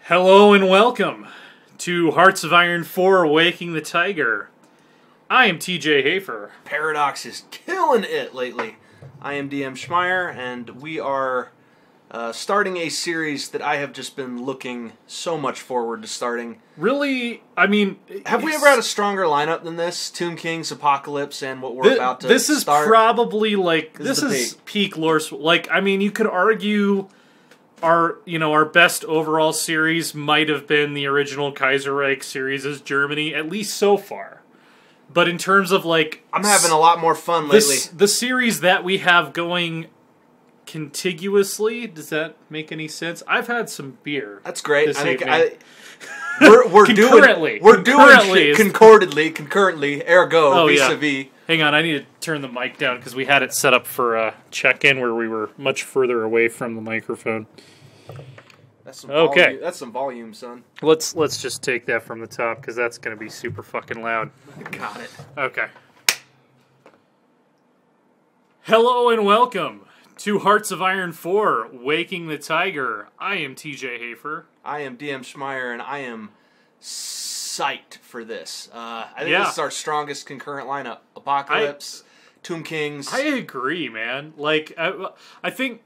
Hello and welcome to Hearts of Iron 4 Waking the Tiger. I am TJ Hafer. Paradox is killing it lately. I am DM Schmeier, and we are starting a series that I have just been looking so much forward to starting. Really, I mean... Have we ever had a stronger lineup than this? Tomb Kings, Apocalypse, and what we're about to This is start? probably, like... This is peak lore... Like, I mean, you could argue... Our best overall series might have been the original Kaiserreich series as Germany, at least so far. But in terms of, like... I'm having a lot more fun lately. The series that we have going contiguously, does that make any sense? I've had some beer. That's great. This I think evening. we're concurrently. doing concurrently, ergo, vis-a-vis. Hang on, I need to turn the mic down because we had it set up for a check-in where we were much further away from the microphone. That's some volume. That's some volume, son. Let's just take that from the top because that's going to be super fucking loud. Got it. Okay. Hello and welcome to Hearts of Iron 4 Waking the Tiger. I am TJ Hafer. I am DM Schmeier, and I am psyched for this. I think this is our strongest concurrent lineup. Apocalypse, Tomb Kings. I agree, man. Like, I think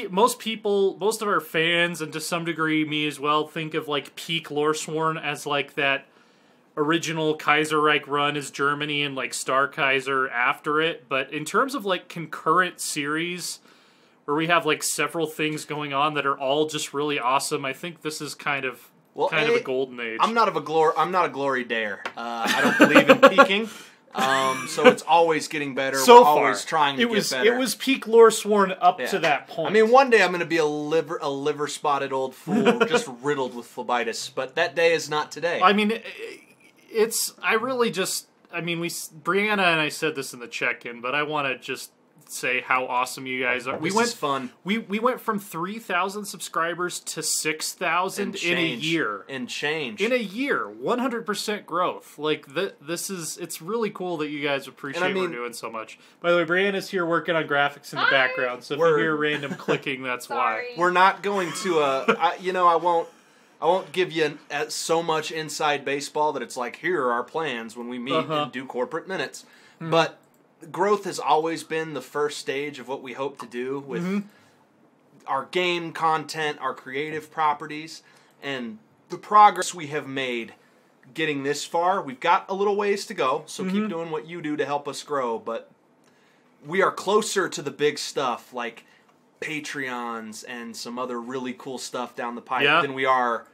most people, most of our fans, and to some degree me as well, think of, like, peak Loresworn as, like, that original Kaiserreich run as Germany and, like, Star Kaiser after it. But in terms of, like, concurrent series where we have, like, several things going on that are all just really awesome, I think this is kind of a golden age. I'm not a glory dare. I don't believe in peaking. So it's always getting better. We're always trying to get better. It was peak Loresworn up to that point. I mean, one day I'm going to be a liver spotted old fool, just riddled with phlebitis. But that day is not today. I mean, Brianna and I said this in the check-in, but I want to just say how awesome you guys are. This is fun. We went from 3,000 subscribers to 6,000 in a year. In a year, 100% growth. Like it's really cool that you guys appreciate what we're doing so much. By the way, Brianna's here working on graphics in the background, so if you hear random clicking, that's why. We're not going to. I won't give you so much inside baseball that it's like, here are our plans when we meet and do corporate minutes. But growth has always been the first stage of what we hope to do with our game content, our creative properties, and the progress we have made getting this far. We've got a little ways to go, so keep doing what you do to help us grow, but we are closer to the big stuff like Patreons and some other really cool stuff down the pipe than we are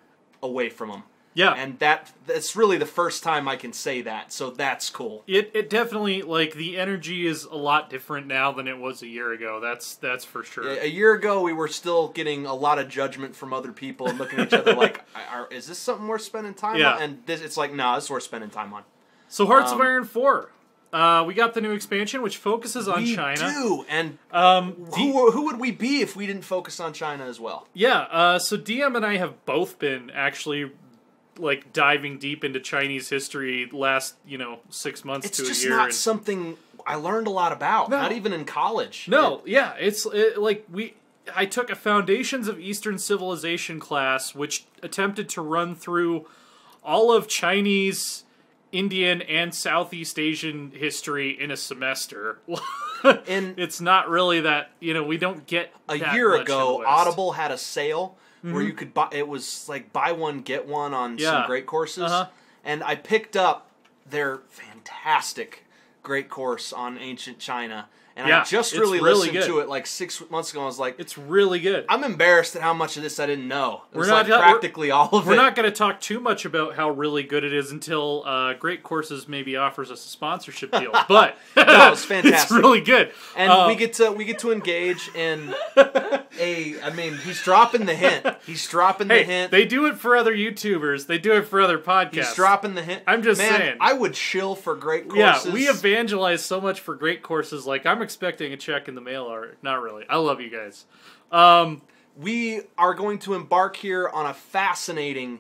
away from them. Yeah. And that's really the first time I can say that, so that's cool. It definitely, like, the energy is a lot different now than it was a year ago. That's for sure. Yeah, a year ago, we were still getting a lot of judgment from other people and looking at each other like, is this something worth spending time on? And it's like, nah, this is worth spending time on. So Hearts of Iron 4. We got the new expansion, which focuses on China. We do, and who would we be if we didn't focus on China as well? Yeah, so DM and I have both been actually, like, diving deep into Chinese history last, 6 months to a year. It's just not something I learned a lot about, not even in college. No, I took a Foundations of Eastern Civilization class, which attempted to run through all of Chinese, Indian, and Southeast Asian history in a semester. And it's not really that, we don't get a year ago, Audible had a sale where you could buy, it was like buy one, get one on some great courses. And I picked up their fantastic great course on ancient China. And I just really listened to it like 6 months ago. I was like, it's really good. I'm embarrassed at how much of this I didn't know. It was practically all of it. We're not going to talk too much about how really good it is until Great Courses maybe offers us a sponsorship deal. But no, it's fantastic. It's really good. And we get to engage in he's dropping the hint. He's dropping the hint. They do it for other YouTubers. They do it for other podcasts. He's dropping the hint. I'm just saying. I would chill for Great Courses. Yeah, we evangelize so much for Great Courses. Like, I'm expecting a check in the mail, or not really. I love you guys. We are going to embark here on a fascinating,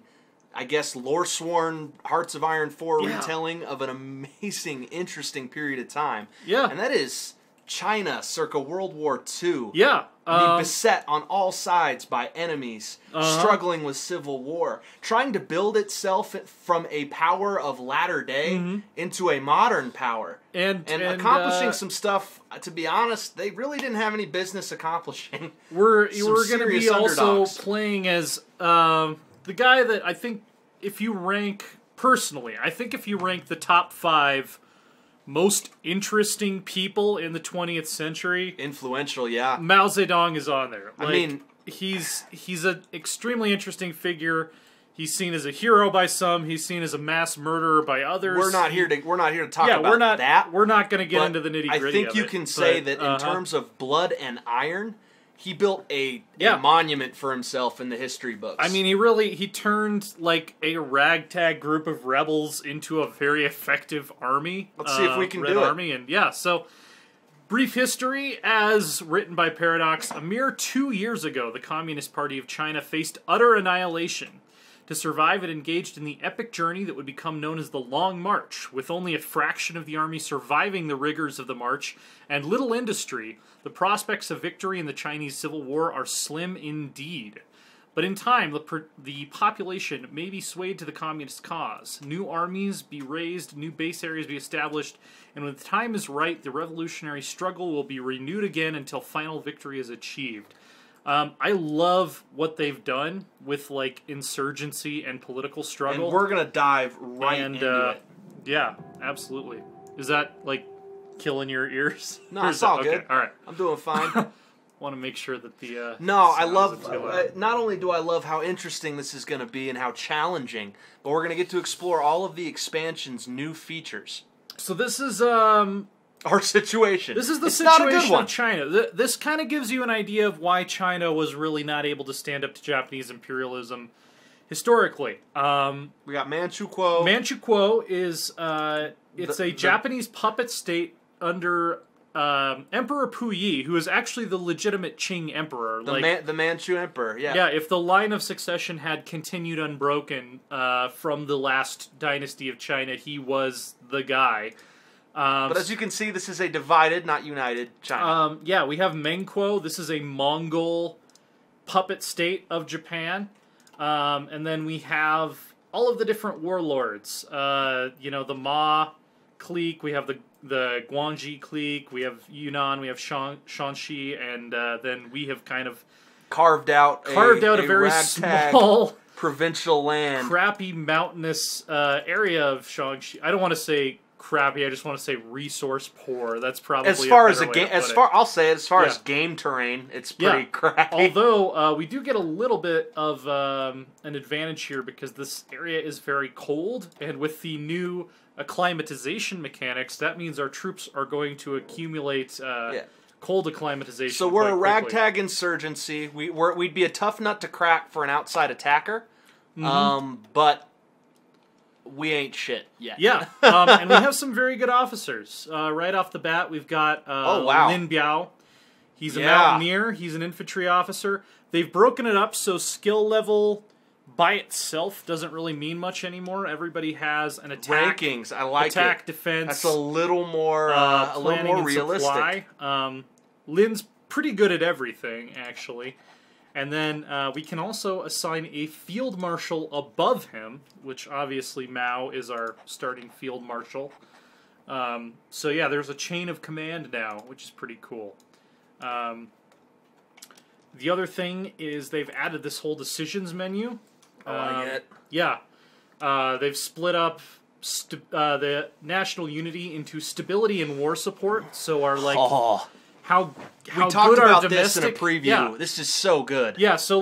I guess, Loresworn Hearts of Iron 4 retelling of an amazing, interesting period of time. Yeah. And that is China circa World War II. Yeah. Being beset on all sides by enemies, struggling with civil war, trying to build itself from a power of latter day into a modern power, and accomplishing some stuff. To be honest, they really didn't have any business accomplishing. We're going to be also playing as the guy that I think, if you rank the top 5 most interesting people in the 20th century, influential, yeah, Mao Zedong is on there. I mean, he's an extremely interesting figure. He's seen as a hero by some. He's seen as a mass murderer by others. We're not here to talk about that. We're not going to get into the nitty gritty. I think you can say that in terms of blood and iron, he built a monument for himself in the history books. I mean, he turned like a ragtag group of rebels into a very effective army. Let's see if we can do it. And so brief history, as written by Paradox, a mere 2 years ago, the Communist Party of China faced utter annihilation. To survive, it engaged in the epic journey that would become known as the Long March, with only a fraction of the army surviving the rigors of the march and little industry. The prospects of victory in the Chinese Civil War are slim indeed. But in time, the population may be swayed to the communist cause. New armies be raised, new base areas be established, and when the time is right, the revolutionary struggle will be renewed again until final victory is achieved. I love what they've done with, like, insurgency and political struggle. And we're going to dive right into it. Yeah, absolutely. Is that, like, killing your ears? No, it's all good. All right. I'm doing fine. Want to make sure that the... No, I love... not only do I love how interesting this is going to be and how challenging, but we're going to get to explore all of the expansion's new features. So this is... our situation. This is the situation of China. This kind of gives you an idea of why China was really not able to stand up to Japanese imperialism historically. We got Manchukuo. Manchukuo is a Japanese puppet state under Emperor Puyi, who is actually the legitimate Qing emperor. The Manchu emperor, yeah. Yeah, if the line of succession had continued unbroken from the last dynasty of China, he was the guy. But as you can see, this is a divided, not united China. Yeah, we have Mengkuo. This is a Mongol puppet state of Japan. And then we have all of the different warlords. The Ma clique. We have the Guangxi clique. We have Yunnan. We have Shanxi. And then we have kind of carved out a very small provincial land, crappy mountainous area of Shanxi. I don't want to say crappy. I just want to say resource poor. That's probably as far as as game terrain, it's pretty crappy. Although we do get a little bit of an advantage here because this area is very cold, and with the new acclimatization mechanics, that means our troops are going to accumulate cold acclimatization. So we're a ragtag insurgency. We'd be a tough nut to crack for an outside attacker, but we ain't shit yet. Yeah, and we have some very good officers. Right off the bat, we've got Lin Biao. He's a mountaineer. He's an infantry officer. They've broken it up so skill level by itself doesn't really mean much anymore. Everybody has an attack rankings. I like attack, it. defense. That's a little more realistic. Lin's pretty good at everything, actually. And then we can also assign a field marshal above him, which obviously Mao is our starting field marshal. So yeah, there's a chain of command now, which is pretty cool. The other thing is they've added this whole decisions menu. I like it. Yeah. They've split up the national unity into stability and war support. So our how we talked good about our this in a domestic preview. Yeah. This is so good. Yeah, so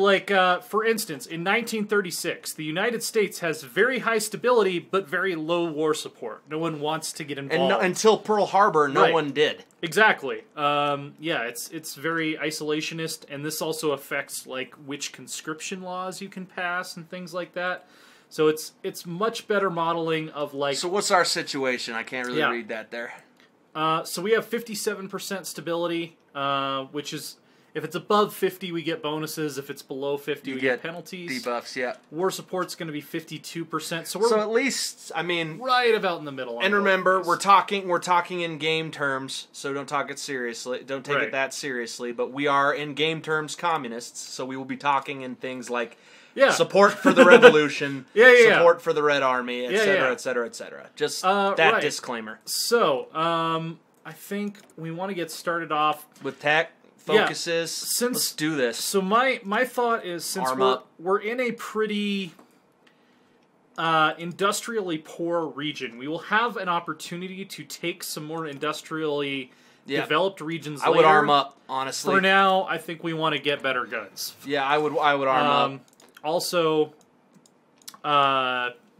for instance, in 1936, the United States has very high stability but very low war support. No one wants to get involved. And until Pearl Harbor, no one did. Exactly. It's very isolationist, and this also affects which conscription laws you can pass and things like that. So it's much better modeling of So what's our situation? I can't really read that there. So we have 57% stability, which is If it's above 50, we get bonuses. If it's below 50, we get penalties. Debuffs, yeah. War support's going to be 52%. So at least, I mean, right about in the middle. And remember, we're talking in game terms, so don't take it seriously. Don't take it that seriously. But we are in game terms communists, so we will be talking in things like support for the revolution, support for the Red Army, etc., etc., etc. Just that disclaimer. So, I think we want to get started off with tech. Focuses. Let's do this. So my thought is, since we're in a pretty industrially poor region, we will have an opportunity to take some more industrially developed regions later. I would arm up, honestly. For now, I think we want to get better guns. Yeah, I would arm up. Also,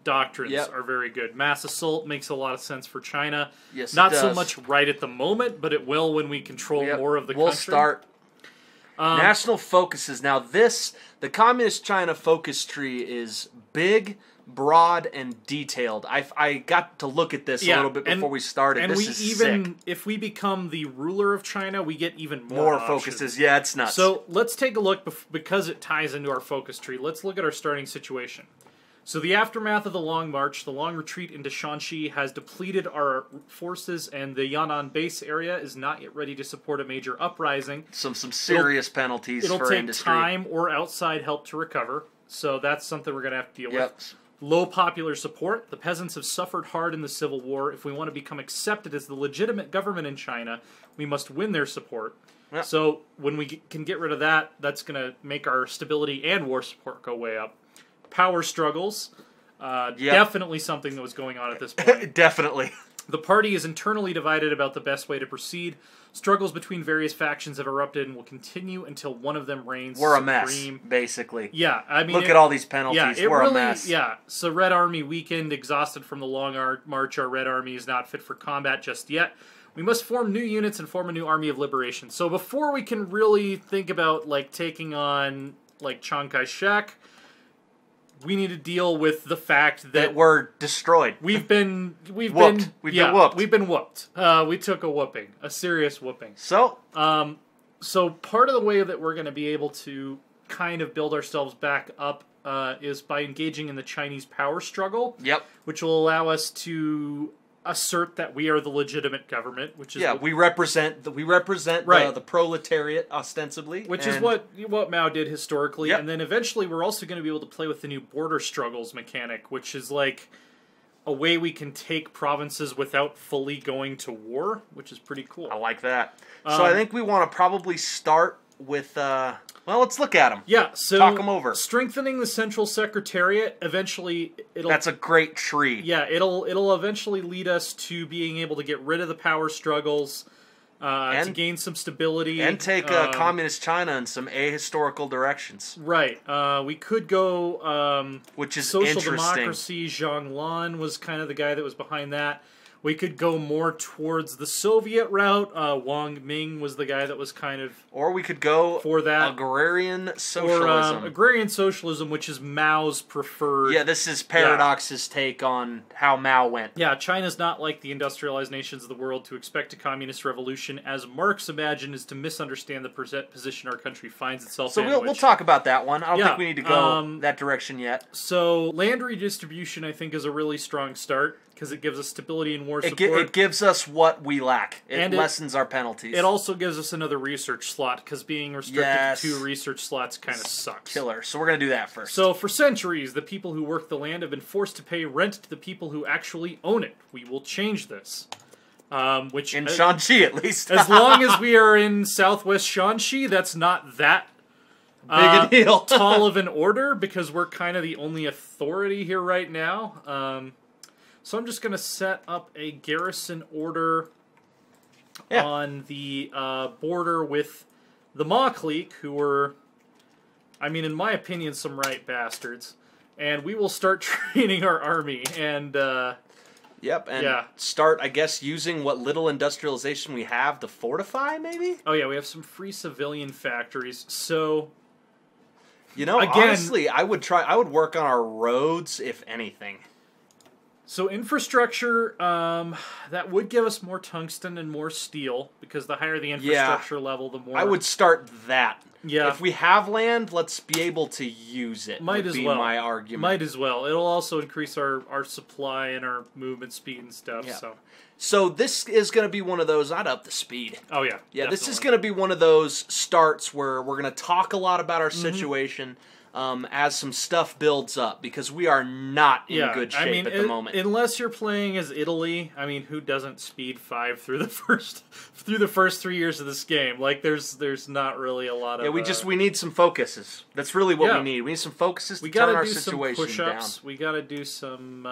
doctrines are very good. Mass assault makes a lot of sense for China. Yes, Not so much right at the moment, but it will when we control more of the country. We'll start. National focuses. Now the Communist China focus tree is big, broad, and detailed. I got to look at this a little bit before we started. And this is sick. If we become the ruler of China, we get even more focuses. Yeah, it's nuts. So let's take a look, because it ties into our focus tree. Let's look at our starting situation. So the aftermath of the Long March, the long retreat into Shanxi has depleted our forces, and the Yan'an base area is not yet ready to support a major uprising. Some serious penalties for industry. It'll take time or outside help to recover, so that's something we're going to have to deal with. Low popular support. The peasants have suffered hard in the Civil War. If we want to become accepted as the legitimate government in China, we must win their support. Yep. So when we can get rid of that, that's going to make our stability and war support go way up. Power struggles, definitely something that was going on at this point. Definitely. The party is internally divided about the best way to proceed. Struggles between various factions have erupted and will continue until one of them reigns We're supreme. A mess, basically. Yeah, I mean... Look at all these penalties. We're a mess. Yeah, so Red Army weakened, exhausted from the long march. Our Red Army is not fit for combat just yet. We must form new units and form a new army of liberation. So before we can really think about taking on Chiang Kai-shek, we need to deal with the fact that we're destroyed. We've been whooped. We've been whooped. We took a whooping, a serious whooping. So, so part of the way that we're going to be able to kind of build ourselves back up is by engaging in the Chinese power struggle. Yep. Which will allow us to assert that we are the legitimate government, which is we represent the proletariat ostensibly, which is what Mao did historically, and then eventually we're also going to be able to play with the new border struggles mechanic, which is a way we can take provinces without fully going to war, which is pretty cool. I like that. So I think we want to probably start with well, let's look at them. Yeah, so talk them over. Strengthening the central secretariat. Eventually, that's a great tree. Yeah, it'll eventually lead us to being able to get rid of the power struggles, to gain some stability, and take communist China in some ahistorical directions. Right. We could go, which is social interesting. democracy. Zhang Lan was kind of the guy that was behind that. We could go more towards the Soviet route. Wang Ming was the guy that was kind of... Or we could go for that. Agrarian socialism. Or agrarian socialism, which is Mao's preferred... Yeah, this is Paradox's take on how Mao went. Yeah, China's not like the industrialized nations of the world. To expect a communist revolution, as Marx imagined, is to misunderstand the position our country finds itself in. So we'll talk about that one. I don't think we need to go that direction yet. So land redistribution, I think, is a really strong start, because it gives us stability and war support. It gives us what we lack. It lessens our penalties. It also gives us another research slot, because being restricted to 2 research slots kind of sucks. Killer. So we're going to do that first. So for centuries, the people who work the land have been forced to pay rent to the people who actually own it. We will change this. Which in Shanxi, at least. As long as we are in southwest Shanxi, that's not that big a deal. Tall of an order, because we're kind of the only authority here right now. So I'm just going to set up a garrison order on the border with the Ma clique, who were, I mean, in my opinion, some right bastards. And we will start training our army. And start, I guess, using what little industrialization we have to fortify, maybe? Oh, yeah, we have some free civilian factories. So, honestly, I would work on our roads, if anything. So infrastructure, that would give us more tungsten and more steel, because the higher the infrastructure level, the more... I would start that. Yeah. If we have land, let's be able to use it. Might would as be well. my argument. Might as well. It'll also increase our supply and our movement speed and stuff. Yeah. So this is going to be one of those. I'd up the speed. Oh yeah. Yeah. Definitely. This is going to be one of those starts where we're going to talk a lot about our situation. As some stuff builds up, because we are not in good shape at the moment. Unless you're playing as Italy, I mean, who doesn't speed 5 through the first 3 years of this game? Like, there's not really a lot of. Yeah, we need some focuses. That's really what we need. We need some focuses to turn our situation down. We got to do some,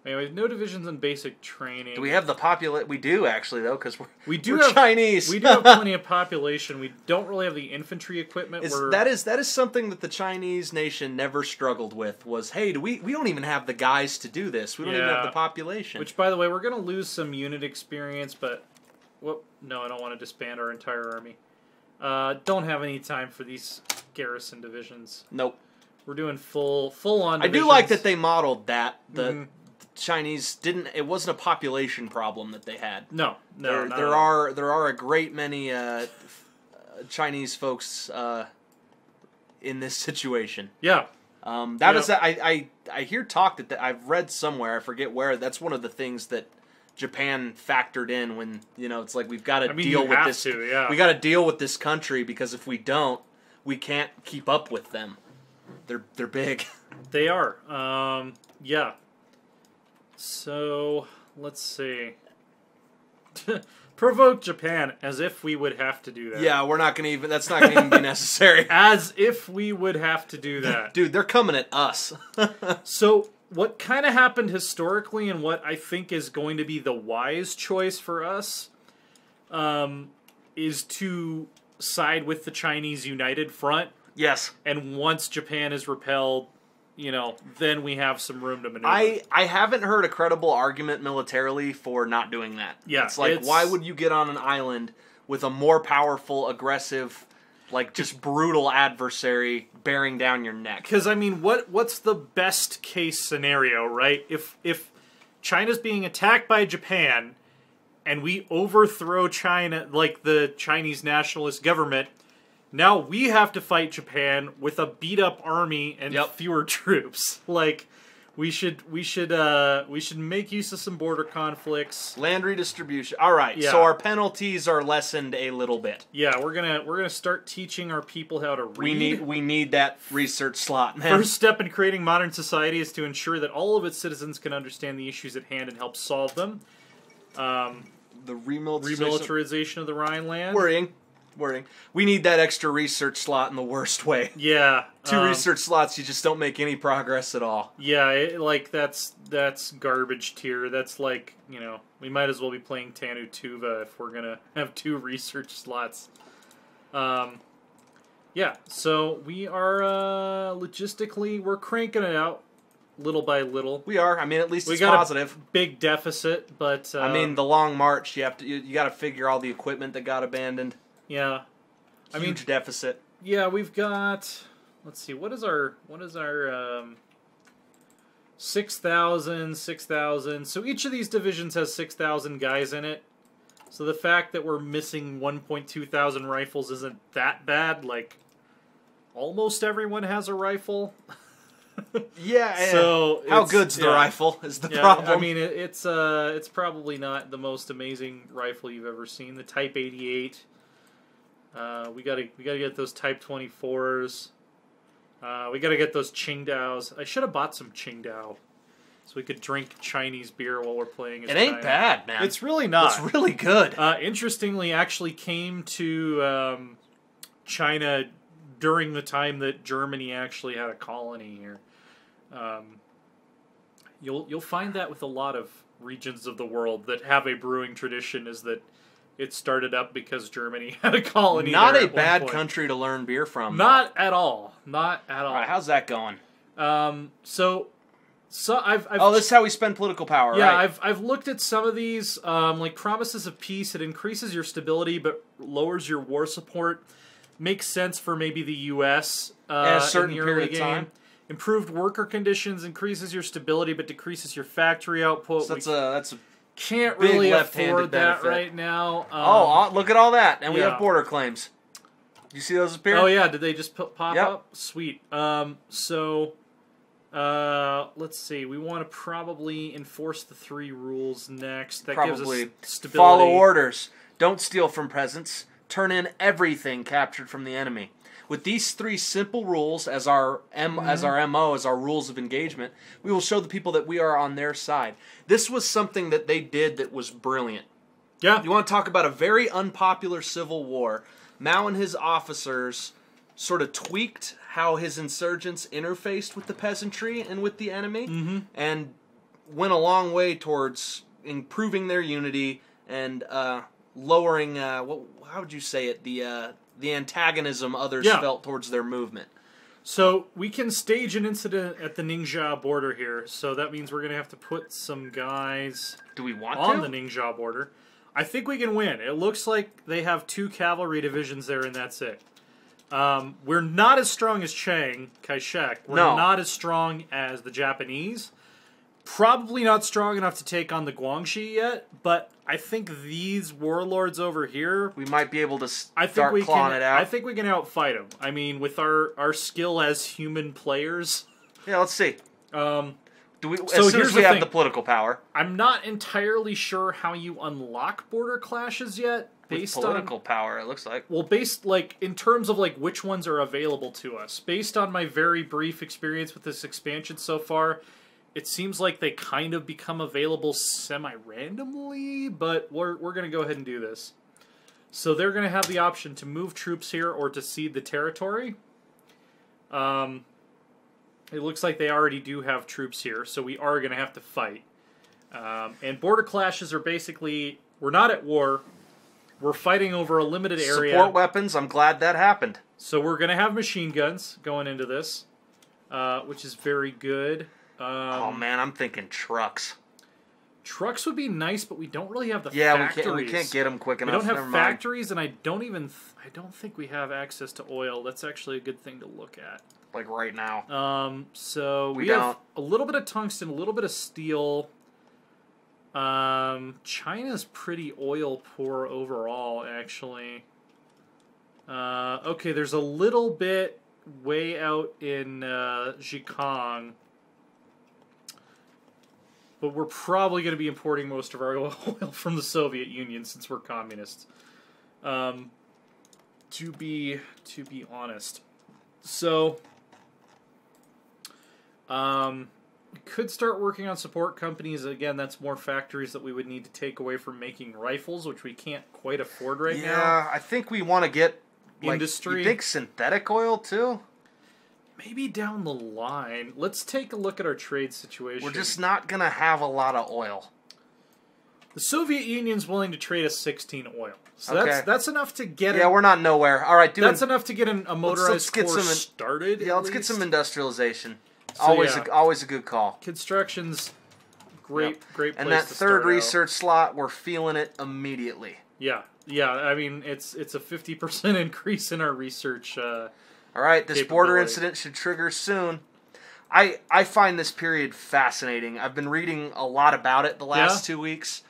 Anyway, no divisions in basic training. Do we have the population? We do, actually, though, because we're have Chinese. We do have plenty of population. We don't really have the infantry equipment. That is something that the Chinese nation never struggled with, was, hey, we don't even have the guys to do this. We don't even have the population. Which, by the way, we're going to lose some unit experience, but... No, I don't want to disband our entire army. Don't have any time for these garrison divisions. Nope. We're doing full-on divisions. I do like that they modeled that. Chinese didn't. It wasn't a population problem that they had. No. There are a great many Chinese folks in this situation. Yeah. I hear talk that I've read somewhere. I forget where. That's one of the things that Japan factored in when it's like we've got to deal with this. We got to deal with this country, because if we don't, we can't keep up with them. They're big. They are. Yeah. So, let's see. Provoke Japan, as if we would have to do that. Yeah, that's not going to even be necessary. As if we would have to do that. Dude, they're coming at us. So, what kind of happened historically, and what I think is going to be the wise choice for us, is to side with the Chinese United Front. Yes. And once Japan is repelled, then we have some room to maneuver. I haven't heard a credible argument militarily for not doing that. Yeah, it's like, why would you get on an island with a more powerful, aggressive, like just brutal adversary bearing down your neck? Because I mean, what's the best case scenario, right? If China's being attacked by Japan, and we overthrow China, like the Chinese nationalist government. Now we have to fight Japan with a beat-up army and fewer troops. Like, we should make use of some border conflicts. Land redistribution. All right, so our penalties are lessened a little bit. Yeah, we're gonna start teaching our people how to read. We need that research slot, man. First step in creating modern society is to ensure that all of its citizens can understand the issues at hand and help solve them. The remilitarization of the Rhineland. Worrying. We need that extra research slot in the worst way. Yeah. 2 research slots, you just don't make any progress at all. Yeah, that's garbage tier. That's like, we might as well be playing Tanu Tuva if we're going to have 2 research slots. Yeah, so we are, logistically, we're cranking it out little by little. We are. I mean, at least it's We positive. got a big deficit, but... I mean, the long march, you got to figure all the equipment that got abandoned. Yeah. Huge deficit. Yeah, we've got, let's see, what is our 6,000, so each of these divisions has 6,000 guys in it, so the fact that we're missing 1.2 thousand rifles isn't that bad, like, almost everyone has a rifle. Yeah, so how good's the rifle is the problem. I mean, it's probably not the most amazing rifle you've ever seen, the Type 88. We gotta get those Type 24s. We gotta get those Qingdaos. I should have bought some Qingdao, so we could drink Chinese beer while we're playing as It ain't bad, man. It's really not. It's really good. Interestingly, actually came to China during the time that Germany actually had a colony here. You'll find that with a lot of regions of the world that have a brewing tradition, is that it started up because Germany had a colony. Not a bad country to learn beer from. Not at all. Not at all. All right, how's that going? So I've this is how we spend political power. Yeah, right? I've looked at some of these, like promises of peace. It increases your stability but lowers your war support. Makes sense for maybe the U.S. A certain in the early period of time. Improved worker conditions increases your stability but decreases your factory output. So that's a can't big really left-handed afford that benefit. right now. Look at all that. And we yeah. have border claims. You see those appear? Oh, yeah. Did they just pop Yep. up? Sweet. Let's see. We want to probably enforce the 3 rules next. That gives us stability. Follow orders. Don't steal from presents. Turn in everything captured from the enemy. With these 3 simple rules as our MO, as our rules of engagement, we will show the people that we are on their side. This was something that they did that was brilliant. Yeah. You want to talk about a very unpopular civil war? Mao and his officers sort of tweaked how his insurgents interfaced with the peasantry and with the enemy, and went a long way towards improving their unity and lowering, how would you say it, the antagonism others felt towards their movement. So we can stage an incident at the Ningxia border here, so that means we're going to have to put some guys Do we want on to? the Ningxia border. I think we can win. It looks like they have 2 cavalry divisions there, and that's it. We're not as strong as Chiang Kai-shek. We're not as strong as the Japanese. Probably not strong enough to take on the Guangxi yet, but I think these warlords over here... We might be able to start clawing it out. I think we can outfight them. I mean, with our skill as human players... Yeah, let's see. As soon here's as we the have thing. the political power. I'm not entirely sure how you unlock border clashes yet. With political power, it looks like. Well, in terms of, which ones are available to us. Based on my very brief experience with this expansion so far, it seems like they kind of become available semi-randomly, but we're going to go ahead and do this. So they're going to have the option to move troops here or to cede the territory. It looks like they already do have troops here, so we are going to have to fight. And border clashes are basically, we're not at war, we're fighting over a limited area. Support weapons, I'm glad that happened. So we're going to have machine guns going into this, which is very good. Oh man, I'm thinking trucks. Trucks would be nice, but we don't really have the factories. factories. We can't get them quick enough. We don't have Never factories, and I don't think we have access to oil. That's actually a good thing to look at. Like right now. So we have a little bit of tungsten, a little bit of steel. China's pretty oil poor overall, actually. Okay, there's a little bit way out in Zhejiang. But we're probably going to be importing most of our oil from the Soviet Union since we're communists. To be honest. So, we could start working on support companies. Again, that's more factories that we would need to take away from making rifles, which we can't quite afford right now. Yeah, I think we want to get industry. You think synthetic oil too? Maybe down the line. Let's take a look at our trade situation. We're just not going to have a lot of oil. The Soviet Union's willing to trade us 16 oil. So okay. that's enough to get we're not nowhere. All right, that's enough to get a motorized force started. Yeah, let's get some industrialization. So, always a good call. Construction's great place and that to third start research slot, we're feeling it immediately. Yeah. I mean, it's a 50% increase in our research. All right, this border incident should trigger soon. I find this period fascinating. I've been reading a lot about it the last 2 weeks.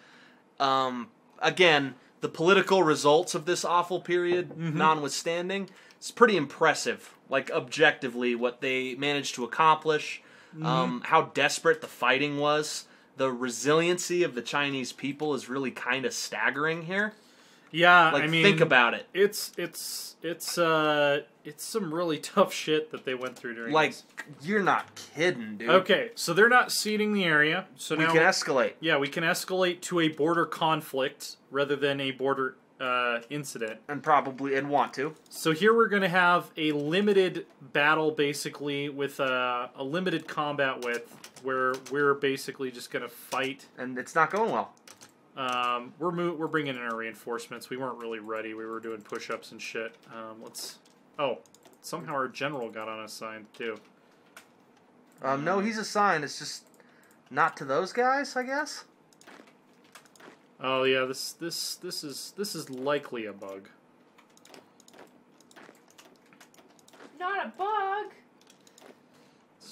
Again, the political results of this awful period, notwithstanding, it's pretty impressive. Like, objectively, what they managed to accomplish, how desperate the fighting was. The resiliency of the Chinese people is really kind of staggering here. Yeah, I mean, think about it. It's some really tough shit that they went through during this. You're not kidding, dude. Okay, so they're not ceding the area. So we now can escalate. Yeah, we can escalate to a border conflict rather than a border incident. And want to. So here we're going to have a limited battle, basically, with a limited combat width, where we're basically just going to fight. And it's not going well. We're bringing in our reinforcements. We weren't really ready. We were doing push-ups and shit. Somehow our general got unassigned too. No, he's assigned. It's just not to those guys, I guess. Oh yeah, this is likely a bug. Not a bug.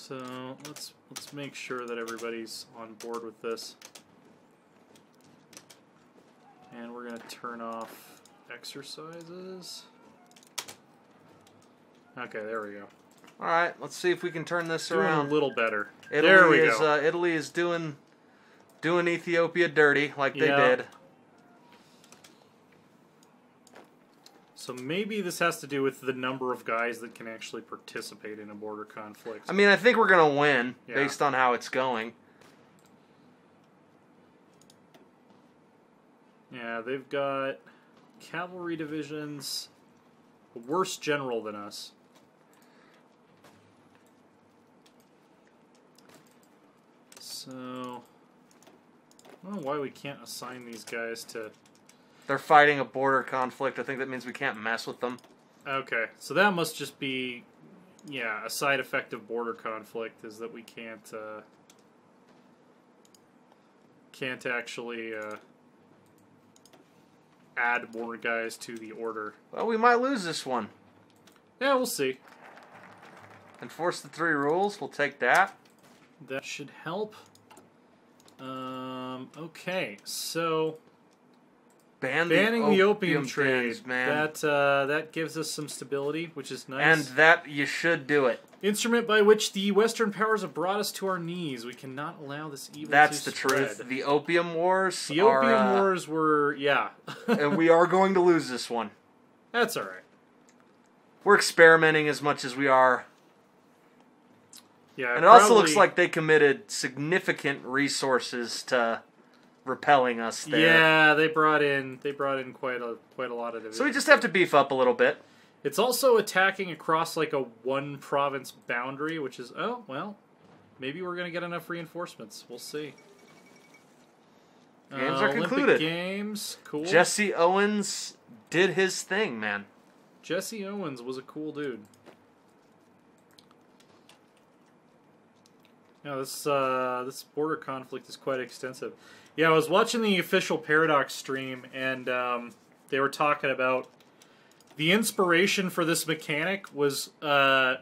So let's make sure that everybody's on board with this. And we're going to turn off exercises. Okay, there we go. All right, let's see if we can turn this Doing around. a little better. Italy there we go. Italy is doing Ethiopia dirty like they did. So maybe this has to do with the number of guys that can actually participate in a border conflict. I mean, I think we're going to win based on how it's going. Yeah, they've got cavalry divisions, a worse general than us. So, I don't know why we can't assign these guys to... They're fighting a border conflict. I think that means we can't mess with them. Okay, so that must just be, a side effect of border conflict is that we can't actually add more guys to the order. Well, we might lose this one. Yeah, we'll see. Enforce the 3 rules. We'll take that. That should help. Okay, so banning the opium trade, dens, man. that gives us some stability, which is nice. And that you should do it. Instrument by which the Western powers have brought us to our knees. We cannot allow this evil That's to the spread. truth. The opium wars. The opium wars were, and we are going to lose this one. That's all right. We're experimenting as much as we are. Yeah, and it also looks like they committed significant resources to repelling us there. Yeah, they brought in quite a lot of divisions. So we just have to beef up a little bit. It's also attacking across like a one province boundary, which is maybe we're gonna get enough reinforcements. We'll see. Games are concluded. Olympic Games, cool. Jesse Owens did his thing, man. Jesse Owens was a cool dude. Yeah, this border conflict is quite extensive. Yeah, I was watching the official Paradox stream, and they were talking about the inspiration for this mechanic was, why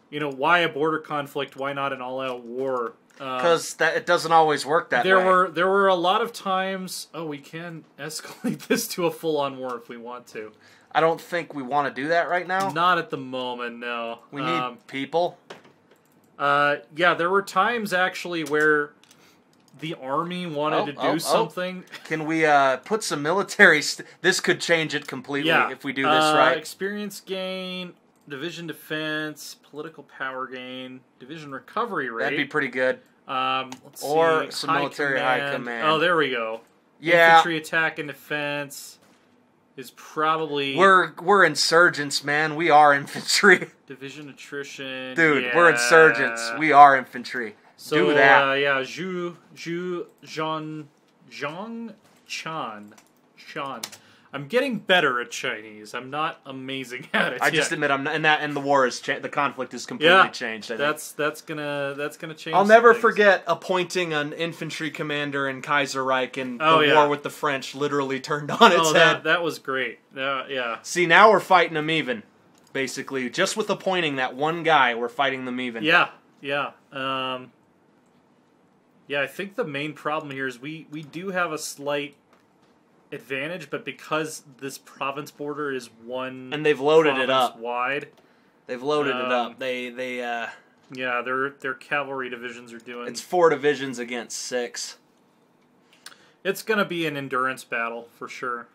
a border conflict? Why not an all-out war? Because it doesn't always work that way. There were a lot of times. Oh, we can escalate this to a full-on war if we want to. I don't think we want to do that right now. Not at the moment, no. We need people. There were times actually where the army wanted to do something. Can we put some military... This could change it completely if we do this right. Experience gain, division defense, political power gain, division recovery rate. That'd be pretty good. Let's or see. Some military high command. Oh, there we go. Yeah. Infantry attack and defense is probably... We're insurgents, man. We are infantry. Division attrition. Dude, we're insurgents. We are infantry. So, do that. Chan. I'm getting better at Chinese. I'm not amazing at it. I just admit I'm not, and the war is the conflict has completely changed. I think. That's gonna change. I'll never forget appointing an infantry commander in Kaiserreich, and the war with the French literally turned on its head. That was great. Yeah. See, now we're fighting them even. Basically, just with appointing that one guy, we're fighting them even. Yeah. I think the main problem here is we do have a slight advantage, but because this province border is one and they've loaded it up wide, they've loaded it up. Their cavalry divisions are doing. It's 4 divisions against 6. It's gonna be an endurance battle for sure.